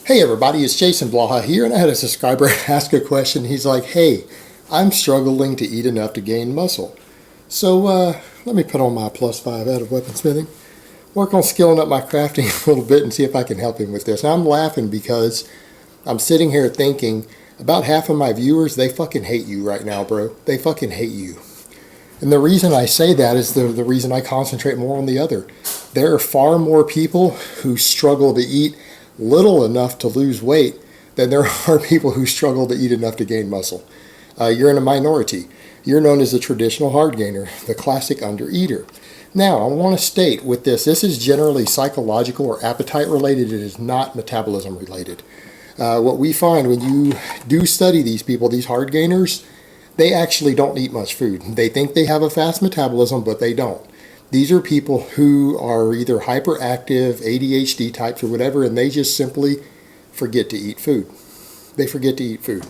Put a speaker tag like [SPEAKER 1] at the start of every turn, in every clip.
[SPEAKER 1] Hey everybody, it's Jason Blaha here, and I had a subscriber ask a question. He's like, hey, I'm struggling to eat enough to gain muscle. So let me put on my +5 out of weaponsmithing, work on skilling up my crafting a little bit and see if I can help him with this. Now, I'm laughing because I'm sitting here thinking about half of my viewers, they fucking hate you right now, bro. They fucking hate you. And the reason I say that is the reason I concentrate more on the other. There are far more people who struggle to eat little enough to lose weight than there are people who struggle to eat enough to gain muscle. You're in a minority. You're known as the traditional hard gainer, the classic undereater. Now, I want to state with this is generally psychological or appetite related. It is not metabolism related. What we find when you do study these people, these hard gainers, they actually don't eat much food. They think they have a fast metabolism, but they don't. These are people who are either hyperactive, ADHD types or whatever, and they just simply forget to eat food. They forget to eat food.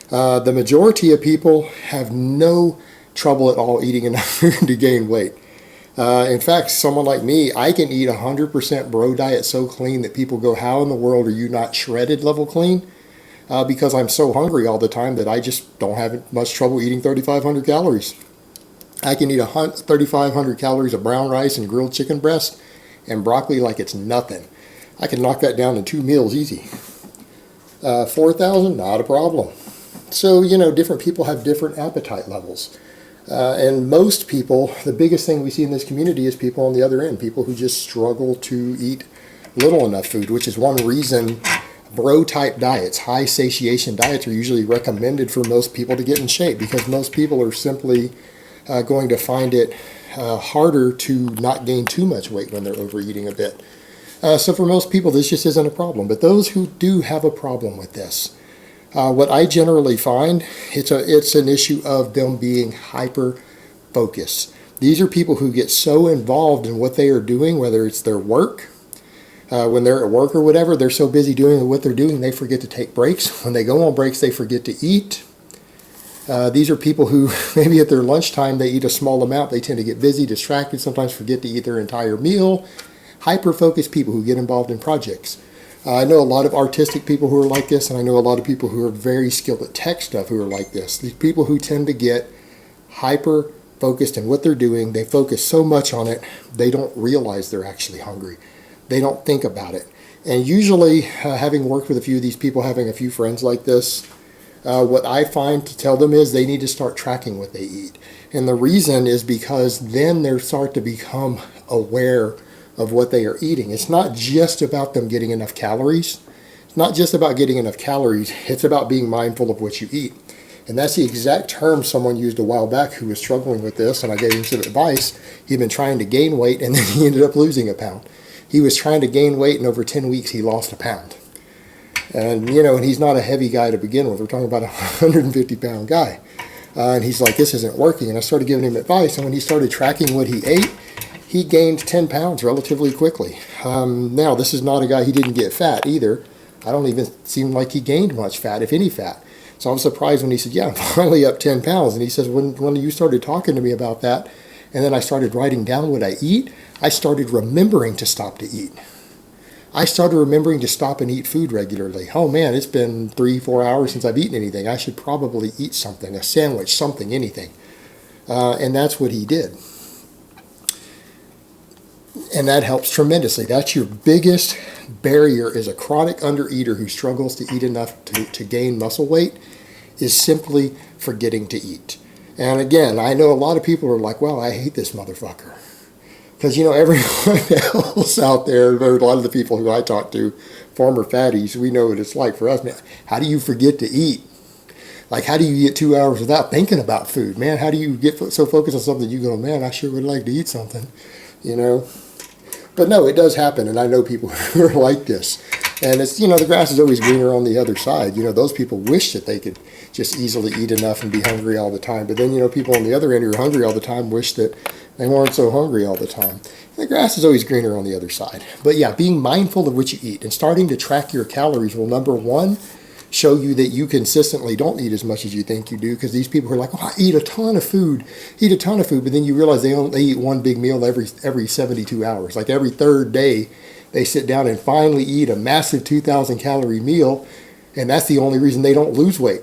[SPEAKER 1] The majority of people have no trouble at all eating enough food to gain weight. In fact, someone like me, I can eat 100% bro diet so clean that people go, how in the world are you not shredded level clean? Because I'm so hungry all the time that I just don't have much trouble eating 3,500 calories. I can eat 3,500 calories of brown rice and grilled chicken breast and broccoli like it's nothing. I can knock that down in 2 meals easy. 4,000, not a problem. So, different people have different appetite levels. And most people, the biggest thing we see in this community is people on the other end, people who just struggle to eat little enough food, which is one reason bro-type diets, high satiation diets are usually recommended for most people to get in shape, because most people are simply going to find it harder to not gain too much weight when they're overeating a bit. So for most people, this just isn't a problem. But those who do have a problem with this, what I generally find, it's an issue of them being hyper-focused. These are people who get so involved in what they are doing, whether it's their work, when they're at work or whatever, they're so busy doing what they're doing, they forget to take breaks. When they go on breaks, they forget to eat. These are people who maybe at their lunchtime they eat a small amount. They tend to get busy, distracted, sometimes forget to eat their entire meal. Hyper-focused people who get involved in projects. I know a lot of artistic people who are like this, and I know a lot of people who are very skilled at tech stuff who are like this. These people who tend to get hyper-focused in what they're doing, they focus so much on it, they don't realize they're actually hungry. They don't think about it. And usually, having worked with a few of these people, having a few friends like this, what I find to tell them is they need to start tracking what they eat. And the reason is because then they start to become aware of what they are eating. It's not just about them getting enough calories. It's not just about getting enough calories. It's about being mindful of what you eat. And that's the exact term someone used a while back who was struggling with this, and I gave him some advice. He'd been trying to gain weight, and then he ended up losing a pound. He was trying to gain weight, and over 10 weeks, he lost a pound. And, and he's not a heavy guy to begin with. We're talking about a 150-pound guy. And he's like, this isn't working. And I started giving him advice. And when he started tracking what he ate, he gained 10 pounds relatively quickly. Now, this is not a guy, he didn't get fat either. I don't even seem like he gained much fat, if any fat. So I was surprised when he said, yeah, I'm finally up 10 pounds. And he says, when you started talking to me about that, and then I started writing down what I eat, I started remembering to stop to eat. I started remembering to stop and eat food regularly. Oh man, it's been 3-4 hours since I've eaten anything. I should probably eat something, a sandwich, something, anything. And that's what he did. And that helps tremendously. That's your biggest barrier as a chronic undereater who struggles to eat enough to gain muscle weight, is simply forgetting to eat. And again, I know a lot of people are like, well, I hate this motherfucker. Because, everyone else out there, a lot of the people who I talk to, former fatties, we know what it's like for us. Man, how do you forget to eat? Like, how do you get 2 hours without thinking about food? Man, how do you get so focused on something you go, man, I sure would like to eat something, But no, it does happen, and I know people who are like this. And it's, the grass is always greener on the other side. Those people wish that they could just easily eat enough and be hungry all the time. But then, people on the other end who are hungry all the time wish that they weren't so hungry all the time. The grass is always greener on the other side. But yeah, being mindful of what you eat and starting to track your calories will, number one, show you that you consistently don't eat as much as you think you do, because these people are like, oh, I eat a ton of food, but then you realize they eat one big meal every 72 hours. Like every third day, They sit down and finally eat a massive 2,000 calorie meal, and that's the only reason they don't lose weight.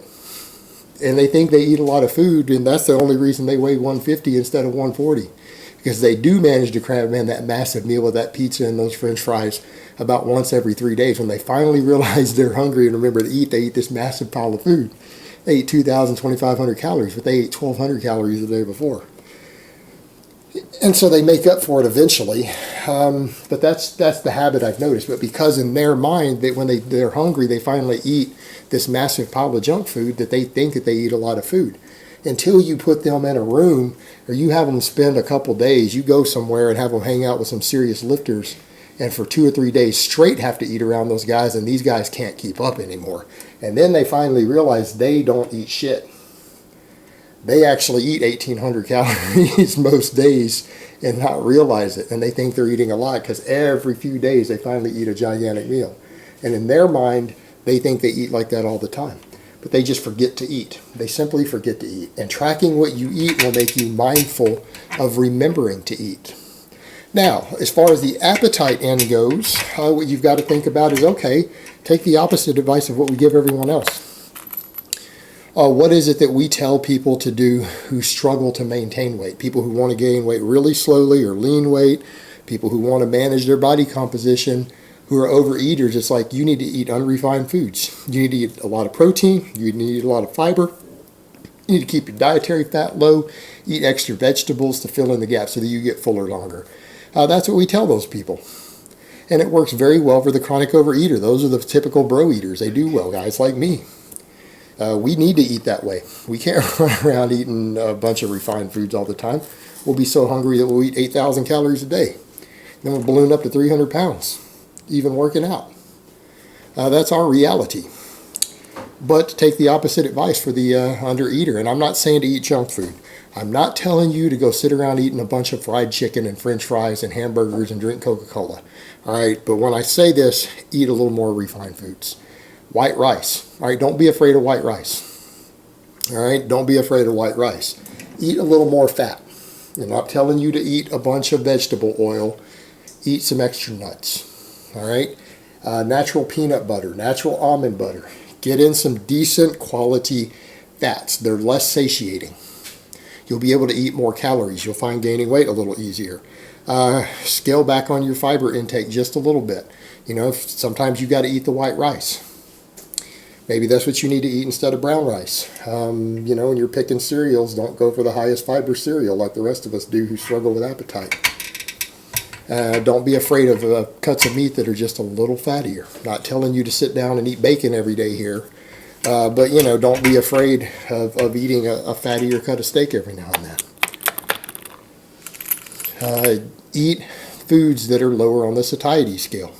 [SPEAKER 1] And they think they eat a lot of food, and that's the only reason they weigh 150 instead of 140. Because they do manage to cram in that massive meal of that pizza and those French fries about once every 3 days. When they finally realize they're hungry and remember to eat, they eat this massive pile of food. They eat 2,000, 2,500 calories, but they ate 1,200 calories the day before. And so they make up for it eventually. But that's the habit I've noticed. But because in their mind, when they're hungry, they finally eat this massive pile of junk food that they think that they eat a lot of food. Until you put them in a room or you have them spend a couple days, you go somewhere and have them hang out with some serious lifters, and for 2 or 3 days straight have to eat around those guys, and these guys can't keep up anymore. And then they finally realize they don't eat shit. They actually eat 1,800 calories most days and not realize it. And they think they're eating a lot because every few days they finally eat a gigantic meal. And in their mind, they think they eat like that all the time. But they just forget to eat. They simply forget to eat. And tracking what you eat will make you mindful of remembering to eat. Now, as far as the appetite end goes, what you've got to think about is, okay, take the opposite advice of what we give everyone else. What is it that we tell people to do who struggle to maintain weight? People who want to gain weight really slowly or lean weight, people who want to manage their body composition, who are overeaters. It's like you need to eat unrefined foods. You need to eat a lot of protein. You need to eat a lot of fiber. You need to keep your dietary fat low. Eat extra vegetables to fill in the gap so that you get fuller longer. That's what we tell those people. And it works very well for the chronic overeater. Those are the typical bro eaters. They do well, guys like me. We need to eat that way. We can't run around eating a bunch of refined foods all the time. We'll be so hungry that we'll eat 8,000 calories a day. Then we'll balloon up to 300 pounds, even working out. That's our reality. But take the opposite advice for the undereater. And I'm not saying to eat junk food. I'm not telling you to go sit around eating a bunch of fried chicken and French fries and hamburgers and drink Coca-Cola. All right, but when I say this, eat a little more refined foods. White rice. All right, don't be afraid of white rice. All right, don't be afraid of white rice. Eat a little more fat. I'm not telling you to eat a bunch of vegetable oil. Eat some extra nuts. All right, natural peanut butter, natural almond butter. Get in some decent quality fats. They're less satiating. You'll be able to eat more calories. You'll find gaining weight a little easier. Scale back on your fiber intake just a little bit. You know, sometimes you got to eat the white rice. Maybe that's what you need to eat instead of brown rice. You know, when you're picking cereals, don't go for the highest fiber cereal like the rest of us do who struggle with appetite. Don't be afraid of cuts of meat that are just a little fattier. Not telling you to sit down and eat bacon every day here. But, you know, don't be afraid of eating a fattier cut of steak every now and then. Eat foods that are lower on the satiety scale.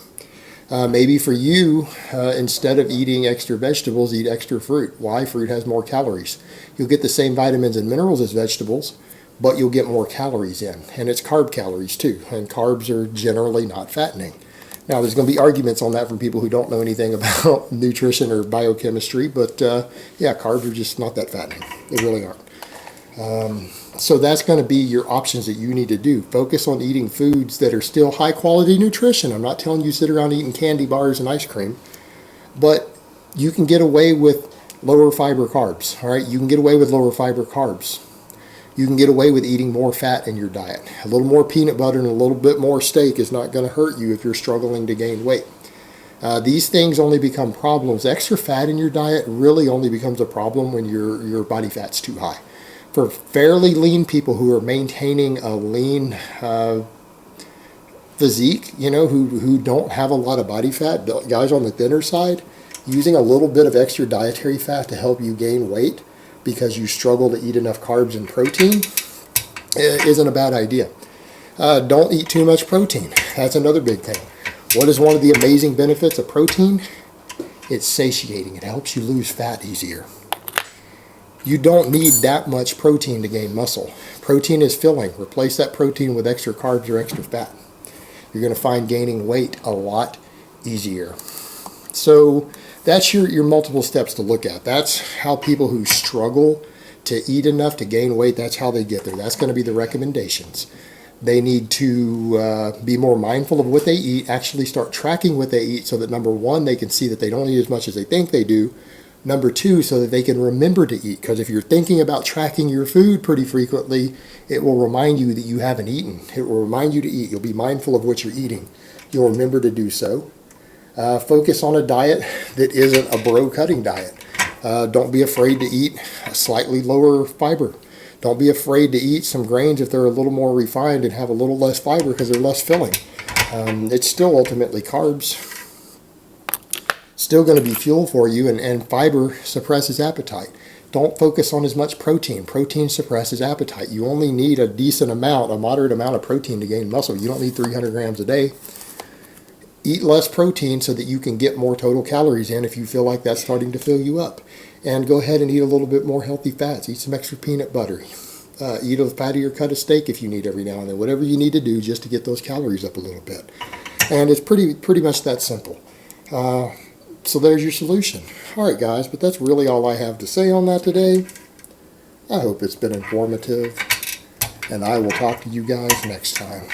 [SPEAKER 1] Maybe for you, instead of eating extra vegetables, eat extra fruit. Why? Fruit has more calories. You'll get the same vitamins and minerals as vegetables, but you'll get more calories in. And it's carb calories too. And carbs are generally not fattening. Now, there's going to be arguments on that from people who don't know anything about nutrition or biochemistry, but yeah, carbs are just not that fattening. They really aren't. So that's going to be your options that you need to do. Focus on eating foods that are still high quality nutrition. I'm not telling you sit around eating candy bars and ice cream, but you can get away with lower fiber carbs. All right, you can get away with lower fiber carbs. You can get away with eating more fat in your diet. A little more peanut butter and a little bit more steak is not going to hurt you if you're struggling to gain weight. These things only become problems. Extra fat in your diet really only becomes a problem when your body fat's too high. For fairly lean people who are maintaining a lean physique, you know, who don't have a lot of body fat, guys on the thinner side, using a little bit of extra dietary fat to help you gain weight because you struggle to eat enough carbs and protein isn't a bad idea. Don't eat too much protein. That's another big thing. What is one of the amazing benefits of protein? It's satiating. It helps you lose fat easier. You don't need that much protein to gain muscle. Protein is filling. Replace that protein with extra carbs or extra fat. You're going to find gaining weight a lot easier. So that's your multiple steps to look at. That's how people who struggle to eat enough to gain weight, that's how they get there. That's going to be the recommendations. They need to be more mindful of what they eat, actually start tracking what they eat so that, number one, they can see that they don't eat as much as they think they do. Number two, so that they can remember to eat. Because if you're thinking about tracking your food pretty frequently, it will remind you that you haven't eaten. It will remind you to eat. You'll be mindful of what you're eating. You'll remember to do so. Focus on a diet that isn't a bro-cutting diet. Don't be afraid to eat a slightly lower fiber. Don't be afraid to eat some grains if they're a little more refined and have a little less fiber because they're less filling. It's still ultimately carbs. Still going to be fuel for you, and fiber suppresses appetite. Don't focus on as much protein. Protein suppresses appetite. You only need a decent amount, a moderate amount of protein to gain muscle. You don't need 300 grams a day. Eat less protein so that you can get more total calories in if you feel like that's starting to fill you up. And go ahead and eat a little bit more healthy fats. Eat some extra peanut butter. Eat a fattier cut of steak if you need every now and then. Whatever you need to do just to get those calories up a little bit. And it's pretty much that simple. So there's your solution. All right, guys, but that's really all I have to say on that today. I hope it's been informative, and I will talk to you guys next time.